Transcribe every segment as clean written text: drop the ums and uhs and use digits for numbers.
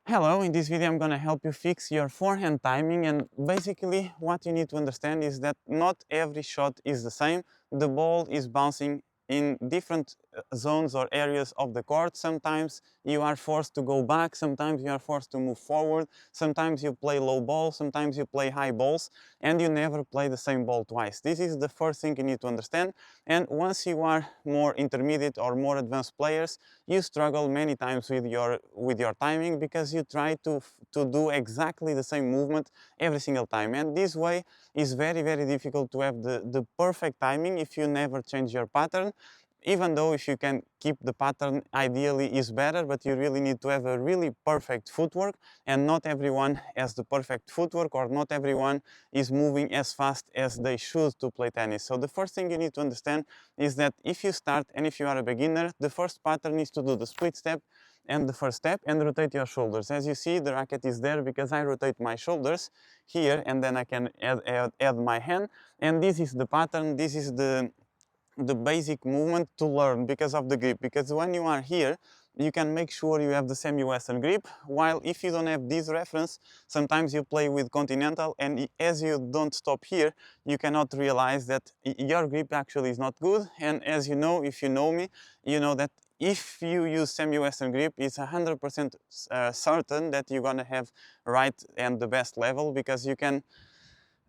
Hello, in this video I'm going to help you fix your forehand timing, and basically what you need to understand is that not every shot is the same. The ball is bouncing in different zones or areas of the court. Sometimes you are forced to go back, sometimes you are forced to move forward, sometimes you play low ball, sometimes you play high balls, and you never play the same ball twice. This is the first thing you need to understand, and once you are more intermediate or more advanced players, you struggle many times with your timing because you try to do exactly the same movement every single time, and this way is very difficult to have the perfect timing if you never change your pattern. Even though if you can keep the pattern, ideally is better, but you really need to have a really perfect footwork, and not everyone has the perfect footwork, or not everyone is moving as fast as they should to play tennis. So the first thing you need to understand is that if you start and if you are a beginner, the first pattern is to do the split step and the first step and rotate your shoulders. As you see, the racket is there because I rotate my shoulders here, and then I can add my hand, and this is the pattern, this is the basic movement to learn because of the grip. Because when you are here, you can make sure you have the semi-western grip, while if you don't have this reference, sometimes you play with continental, and as you don't stop here, you cannot realize that your grip actually is not good. And as you know, if you know me, you know that if you use semi-western grip, it's 100% certain that you're gonna have right and the best level, because you can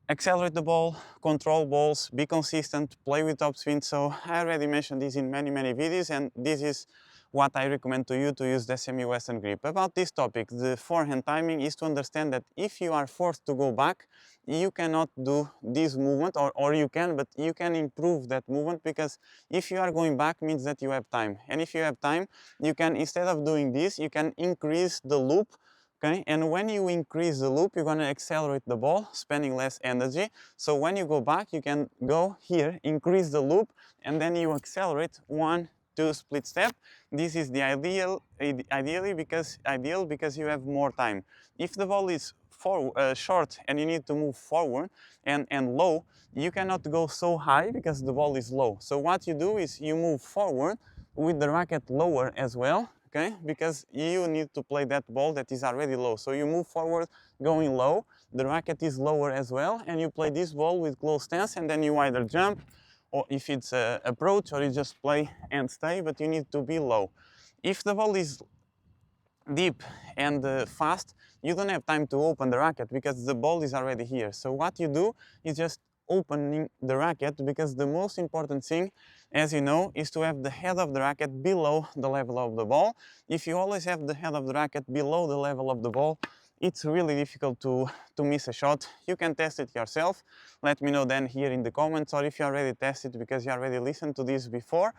accelerate the ball, control balls, be consistent, play with topspin. So I already mentioned this in many videos, and this is what I recommend to you to use the semi-western grip. About this topic, the forehand timing, is to understand that if you are forced to go back, you cannot do this movement, or you can, but you can improve that movement, because if you are going back means that you have time. And if you have time, you can, instead of doing this, you can increase the loop. Okay, and when you increase the loop, you're going to accelerate the ball, spending less energy. So when you go back, you can go here, increase the loop, and then you accelerate 1, 2 split step. This is the ideal because you have more time. If the ball is short and you need to move forward and low, you cannot go so high because the ball is low. So what you do is you move forward with the racket lower as well. Okay, because you need to play that ball that is already low. So you move forward going low, the racket is lower as well, and you play this ball with close stance, and then you either jump, or if it's approach, or you just play and stay, but you need to be low. If the ball is deep and fast, you don't have time to open the racket because the ball is already here. So what you do is just opening the racket, because the most important thing, as you know, is to have the head of the racket below the level of the ball. If you always have the head of the racket below the level of the ball, it's really difficult to miss a shot. You can test it yourself. Let me know then here in the comments, or if you already tested because you already listened to this before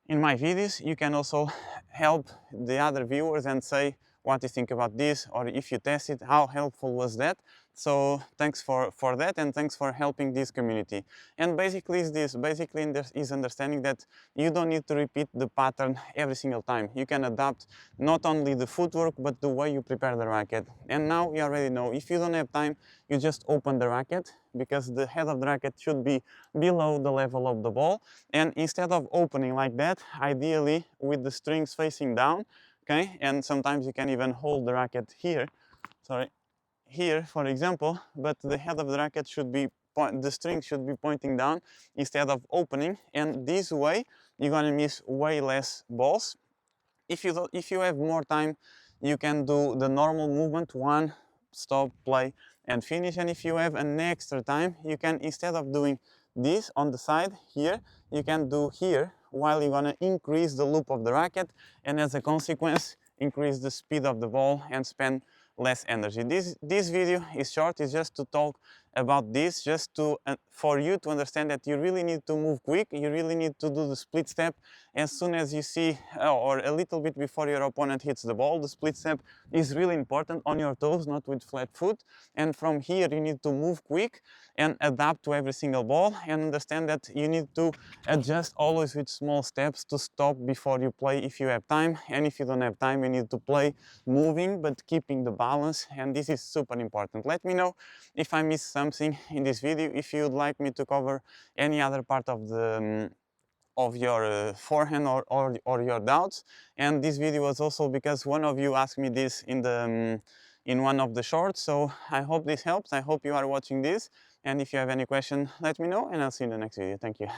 in my videos, you can also help the other viewers and say what you think about this, or if you test it, how helpful was that. So thanks for that, and thanks for helping this community. And basically is understanding that you don't need to repeat the pattern every single time. You can adapt not only the footwork, but the way you prepare the racket. And now you already know, if you don't have time, you just open the racket, because the head of the racket should be below the level of the ball. And instead of opening like that, ideally with the strings facing down, okay, and sometimes you can even hold the racket here, sorry, here for example, but the head of the racket should be, the string should be pointing down instead of opening, and this way you're gonna miss way less balls. If you have more time, you can do the normal movement, one, stop, play, and finish. And if you have an extra time, you can, instead of doing this on the side here, you can do here, while you're gonna increase the loop of the racket, and as a consequence, increase the speed of the ball and spend less energy. This video is short, it's just to talk about this, just to for you to understand that you really need to move quick, you really need to do the split step as soon as you see, or a little bit before your opponent hits the ball. The split step is really important, on your toes, not with flat foot. And from here you need to move quick and adapt to every single ball, and understand that you need to adjust always with small steps to stop before you play if you have time. And if you don't have time, you need to play moving but keeping the balance, and this is super important. Let me know if I missed something in this video, if you'd like me to cover any other part of the of your forehand or your doubts. And this video was also because one of you asked me this in the in one of the shorts. So I hope this helps. I hope you are watching this. And if you have any question, let me know, and I'll see you in the next video. Thank you.